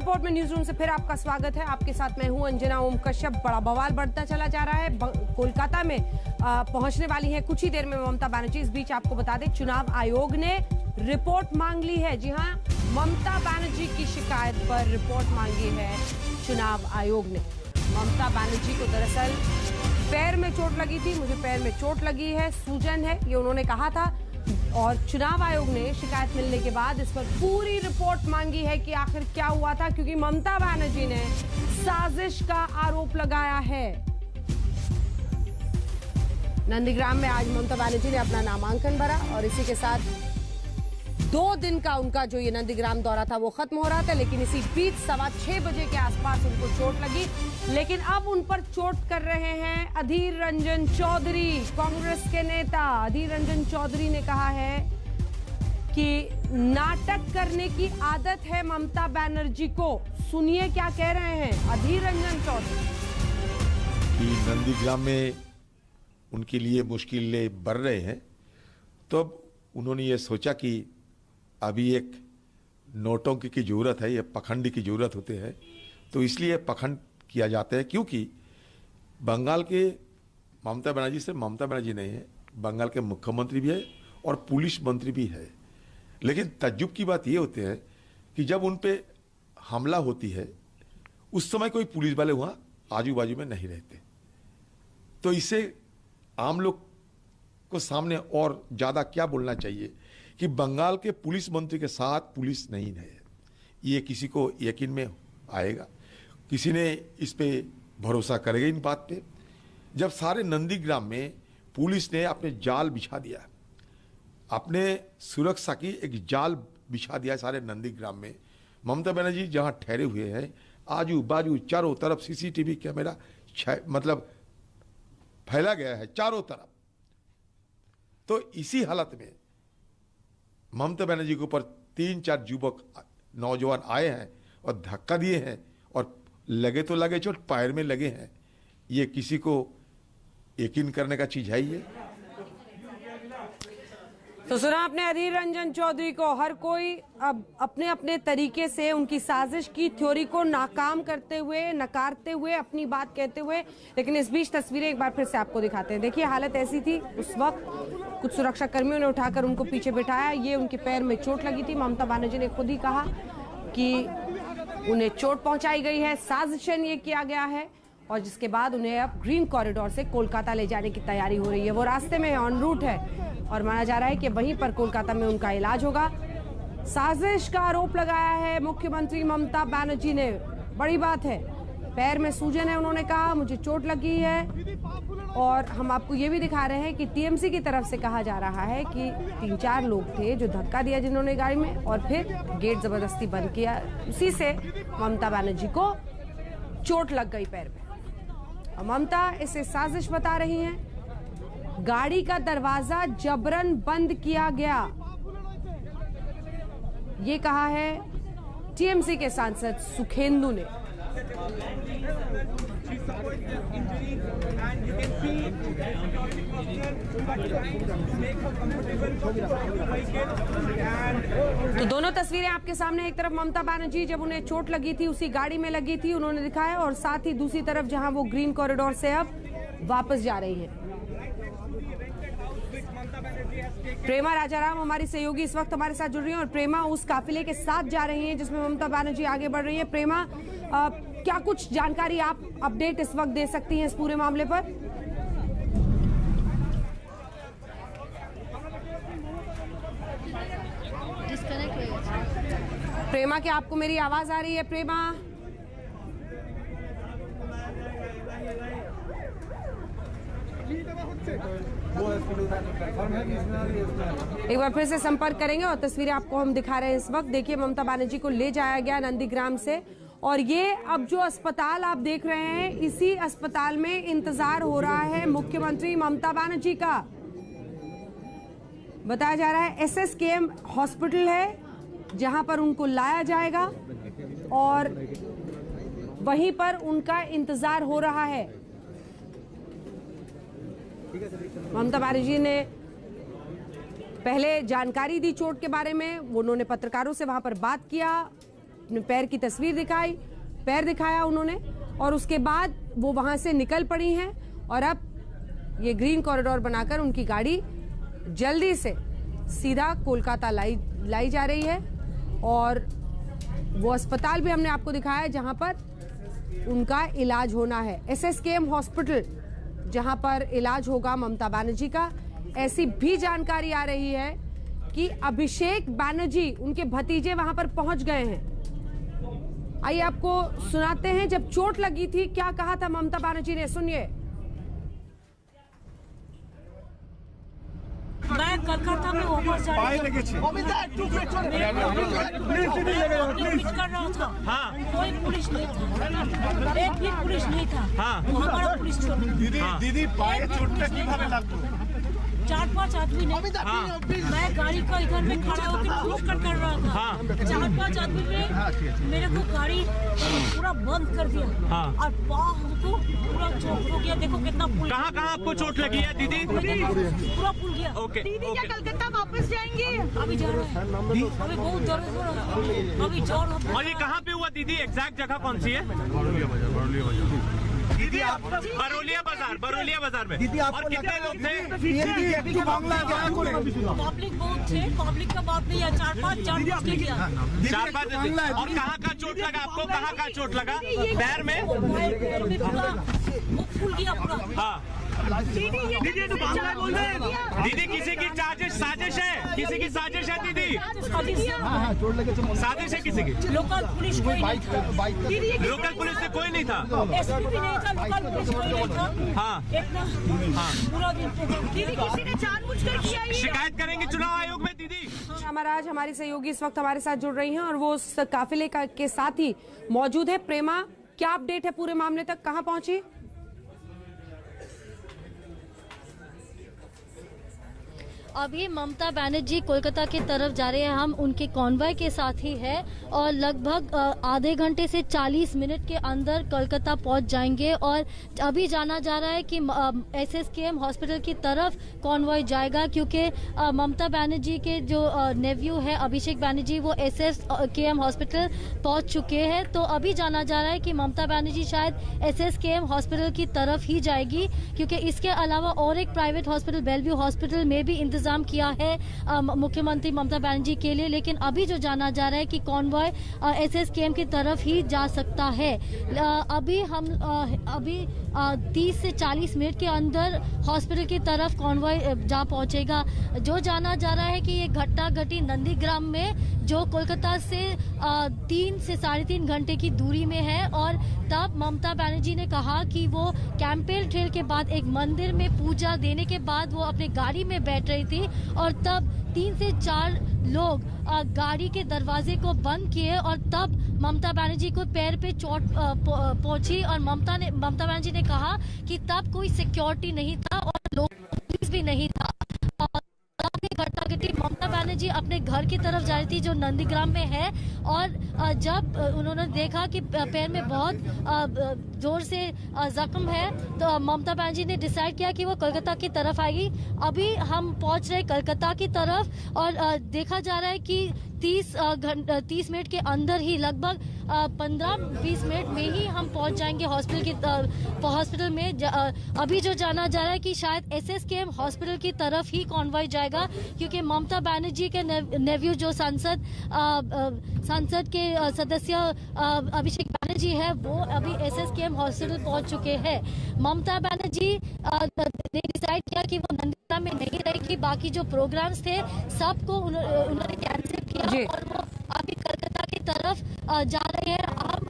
Report में news room से फिर आपका स्वागत है। आपके साथ मैं हूं अंजना ओम कश्यप। बड़ा बवाल बढ़ता चला जा रहा है। कोलकाता में पहुंचने वाली है कुछ ही देर में ममता बनर्जी। इस बीच आपको बता दें, चुनाव आयोग ने रिपोर्ट मांग ली है। जी हां, ममता बनर्जी की शिकायत पर रिपोर्ट मांगी है चुनाव आयोग ने। ममता बनर्जी को दरअसल पैर में चोट लगी थी। मुझे पैर में चोट लगी है, सूजन है, ये उन्होंने कहा था। और चुनाव आयोग ने शिकायत मिलने के बाद इस पर पूरी रिपोर्ट मांगी है कि आखिर क्या हुआ था, क्योंकि ममता बनर्जी ने साजिश का आरोप लगाया है। नंदीग्राम में आज ममता बनर्जी ने अपना नामांकन भरा और इसी के साथ 2 दिन का उनका जो ये नंदीग्राम दौरा था वो खत्म हो रहा था। लेकिन इसी बीच 6:15 बजे के आसपास उनको चोट लगी। लेकिन अब उन पर चोट कर रहे हैं अधीर रंजन चौधरी, कांग्रेस के नेता। अधीर रंजन चौधरी ने कहा है कि नाटक करने की आदत है ममता बनर्जी को। सुनिए क्या कह रहे हैं अधीर रंजन चौधरी। कि नंदीग्राम में उनके लिए मुश्किलें बढ़ रहे हैं, तो अब उन्होंने ये सोचा कि अभी एक नोटंकी की जरूरत है, ये पखंडी की जरूरत होती है, तो इसलिए पखंड किया जाता है। क्योंकि बंगाल के ममता बनर्जी से ममता बनर्जी नहीं है, बंगाल के मुख्यमंत्री भी है और पुलिस मंत्री भी है। लेकिन तज्जुब की बात ये होती है कि जब उन पे हमला होती है उस समय कोई पुलिस वाले वहाँ आजू बाजू में नहीं रहते। तो इससे आम लोग को सामने और ज़्यादा क्या बोलना चाहिए कि बंगाल के पुलिस मंत्री के साथ पुलिस नहीं है। ये किसी को यकीन में आएगा, किसी ने इस पे भरोसा करेगा इन बात पे। जब सारे नंदीग्राम में पुलिस ने अपने जाल बिछा दिया, अपने सुरक्षा की एक जाल बिछा दिया सारे नंदीग्राम में। ममता बनर्जी जहां ठहरे हुए हैं, आजू बाजू चारों तरफ सीसीटीवी कैमरा मतलब फैला गया है चारों तरफ। तो इसी हालत में ममता बनर्जी के ऊपर 3-4 युवक नौजवान आए हैं और धक्का दिए हैं और लगे तो लगे चोट, पैर में लगे हैं। ये किसी को यकीन करने का चीज है ये। तो सुना आपने अधीर रंजन चौधरी को। हर कोई अब अपने अपने तरीके से उनकी साजिश की थ्योरी को नाकाम करते हुए, नकारते हुए, अपनी बात कहते हुए। लेकिन इस बीच तस्वीरें एक बार फिर से आपको दिखाते हैं। देखिए हालत ऐसी थी उस वक्त, कुछ सुरक्षा कर्मियों ने उठाकर उनको पीछे बिठाया। ये उनके पैर में चोट लगी थी। ममता बनर्जी ने खुद ही कहा कि उन्हें चोट पहुंचाई गई है, साजिशन ये किया गया है। और जिसके बाद उन्हें अब ग्रीन कॉरिडोर से कोलकाता ले जाने की तैयारी हो रही है। वो रास्ते में ऑन रूट है और माना जा रहा है कि वहीं पर कोलकाता में उनका इलाज होगा। साजिश का आरोप लगाया है मुख्यमंत्री ममता बनर्जी ने। बड़ी बात है, पैर में सूजन है। उन्होंने कहा मुझे चोट लगी है। और हम आपको ये भी दिखा रहे हैं कि टीएमसी की तरफ से कहा जा रहा है कि 3-4 लोग थे जो धक्का दिया जिन्होंने गाड़ी में, और फिर गेट जबरदस्ती बंद किया। उसी से ममता बनर्जी को चोट लग गई पैर में। और ममता इसे साजिश बता रही हैं। गाड़ी का दरवाजा जबरन बंद किया गया, ये कहा है टीएमसी के सांसद सुखेंदु ने। तो दोनों तस्वीरें आपके सामने, एक तरफ ममता बनर्जी जब उन्हें चोट लगी थी उसी गाड़ी में लगी थी, उन्होंने दिखाया, और साथ ही दूसरी तरफ जहां वो ग्रीन कॉरिडोर से अब वापस जा रही हैं। प्रेमा राजाराम हमारी सहयोगी इस वक्त हमारे साथ जुड़ रही हैं और प्रेमा उस काफिले के साथ जा रही हैं जिसमें ममता बनर्जी आगे बढ़ रही है। प्रेमा, क्या कुछ जानकारी आप अपडेट इस वक्त दे सकती हैं इस पूरे मामले पर? प्रेमा, क्या आपको मेरी आवाज आ रही है? प्रेमा, एक बार फिर से संपर्क करेंगे और तस्वीरें आपको हम दिखा रहे हैं इस वक्त। देखिए ममता बनर्जी को ले जाया गया नंदीग्राम से, और ये अब जो अस्पताल आप देख रहे हैं, इसी अस्पताल में इंतजार हो रहा है मुख्यमंत्री ममता बनर्जी का। बताया जा रहा है SSKM हॉस्पिटल है जहां पर उनको लाया जाएगा और वहीं पर उनका इंतजार हो रहा है। ममता बनर्जी ने पहले जानकारी दी चोट के बारे में, उन्होंने पत्रकारों से वहां पर बात किया अपने पैर की तस्वीर दिखाई, पैर दिखाया उन्होंने, और उसके बाद वो वहां से निकल पड़ी हैं। और अब ये ग्रीन कॉरिडोर बनाकर उनकी गाड़ी जल्दी से सीधा कोलकाता लाई जा रही है। और वो अस्पताल भी हमने आपको दिखाया है जहां पर उनका इलाज होना है, SSKM हॉस्पिटल, जहां पर इलाज होगा ममता बनर्जी का। ऐसी भी जानकारी आ रही है कि अभिषेक बनर्जी, उनके भतीजे, वहां पर पहुंच गए हैं। आइए आपको सुनाते हैं जब चोट लगी थी क्या कहा था ममता बनर्जी ने, सुनिए। मैं कलकत्ता में वापस जा रही थी, कर रहा था। हाँ। कोई पुलिस नहीं था, एक भी पुलिस नहीं था। हाँ। हमारा पुलिस छोड़ दीदी पाए चोट किभाবে লাগলো? 4-5 आदमी ने। हाँ। मैं गाड़ी का इधर में खड़ा होकर कर रहा था। हाँ। 4-5 आदमी ने मेरे को गाड़ी पूरा बंद कर दिया। हाँ। और पाँव हमको पूरा चोट हो गया। देखो कितना पुल। कहाँ आपको चोट लगी है दीदी? पूरा पुल गया। ओके। दीदी क्या कलकत्ता वापस जाएंगे? अभी जा रहे हैं। अभी बहुत दर्द हो रहा है। अभी जोर। और ये कहाँ पे हुआ दीदी? एग्जैक्ट जगह कौन सी है? दीदी आप बरौलिया बाजार में। दीदी आप और कितने लोग थे? पब्लिक बहुत थे, पब्लिक का बात नहीं है। 4-5 और कहाँ का चोट लगा आपको? कहाँ का चोट लगा? पैर में पूरा फूल गया पूरा। हाँ। दीदी तो बांग्ला बोल रहे हैं। दीदी किसी की साजिश है, किसी की साजिश है दीदी। साजिश है किसी की। लोकल पुलिस कोई नहीं था। लोकल पुलिस से कोई नहीं था। एसपी भी नहीं था, लोकल पुलिस कोई नहीं था। हाँ। हाँ। पूरा दिन दीदी किसी ने जानबूझकर किया ये। शिकायत करेंगे चुनाव आयोग में दीदी। महाराज हमारी सहयोगी इस वक्त हमारे साथ जुड़ रही हैं और वो उस काफिले के साथ ही मौजूद है। प्रेमा, क्या अपडेट है पूरे मामले तक, कहाँ पहुंची? अभी ममता बनर्जी कोलकाता की तरफ जा रहे हैं। हम उनके कॉन्वॉय के साथ ही है और लगभग आधे घंटे से 40 मिनट के अंदर कोलकाता पहुंच जाएंगे। और अभी जाना जा रहा है कि SSKM हॉस्पिटल की तरफ कॉन्वॉय जाएगा, क्योंकि ममता बनर्जी के जो नेव्यू है अभिषेक बनर्जी, वो SSKM हॉस्पिटल पहुंच चुके हैं। तो अभी जाना जा रहा है कि ममता बनर्जी शायद SSKM हॉस्पिटल की तरफ ही जाएगी, क्योंकि इसके अलावा और एक प्राइवेट हॉस्पिटल बेलव्यू हॉस्पिटल में भी इंतजाम किया है मुख्यमंत्री ममता बनर्जी के लिए। लेकिन अभी जो जाना जा रहा है कि कॉन्वॉय SSKM की तरफ ही जा सकता है। अभी 30 से 40 मिनट के अंदर हॉस्पिटल की तरफ कॉन्वॉय जा पहुंचेगा। जो जाना जा रहा है कि ये घटना घटी नंदीग्राम में, जो कोलकाता से 3 से 3.5 घंटे की दूरी में है। और तब ममता बनर्जी ने कहा कि वो कैंपेल ट्रेल के बाद एक मंदिर में पूजा देने के बाद वो अपने गाड़ी में बैठ रही थी, और तब 3 से 4 लोग गाड़ी के दरवाजे को बंद किए और तब ममता बनर्जी को पैर पे चोट पहुंची। और ममता बनर्जी ने कहा कि तब कोई सिक्योरिटी नहीं था और लोग पुलिस भी नहीं था। घटना घटी, ममता बनर्जी अपने घर की तरफ जा रही थी जो नंदीग्राम में है। और जब उन्होंने देखा कि पैर में बहुत जोर से जख्म है, तो ममता बनर्जी ने डिसाइड किया कि वो कोलकाता की तरफ आएगी। अभी हम पहुंच रहे कोलकाता की तरफ और देखा जा रहा है कि 30 मिनट के अंदर ही, लगभग 15-20 मिनट में ही हम पहुंच जाएंगे हॉस्पिटल में। अभी जो जाना जा रहा है कि शायद SSKM हॉस्पिटल की तरफ ही कॉन्वॉय जाएगा, क्योंकि ममता बनर्जी के नेव्यू जो संसद के सदस्य अभिषेक बनर्जी है, वो अभी SSKM हॉस्पिटल पहुंच चुके हैं। ममता बनर्जी ने डिसाइड किया कि वो नंदीग्राम में नहीं रहेगी। बाकी जो प्रोग्राम्स थे सबको उन्होंने कैंसिल किया और वो अभी कोलकाता की तरफ जा रहे हैं। हम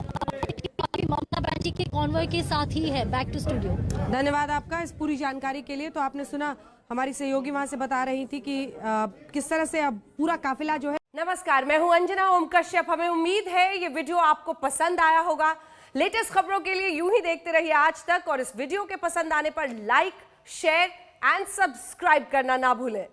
अभी ममता बनर्जी के कॉन्वॉय के साथ ही है। Back to studio. धन्यवाद आपका इस पूरी जानकारी के लिए। तो आपने सुना, हमारी सहयोगी वहां से बता रही थी कि किस तरह से अब पूरा काफिला जो है। नमस्कार, मैं हूं अंजना ओम कश्यप। हमें उम्मीद है ये वीडियो आपको पसंद आया होगा। लेटेस्ट खबरों के लिए यूं ही देखते रहिए आज तक, और इस वीडियो के पसंद आने पर लाइक, शेयर एंड सब्सक्राइब करना ना भूलें।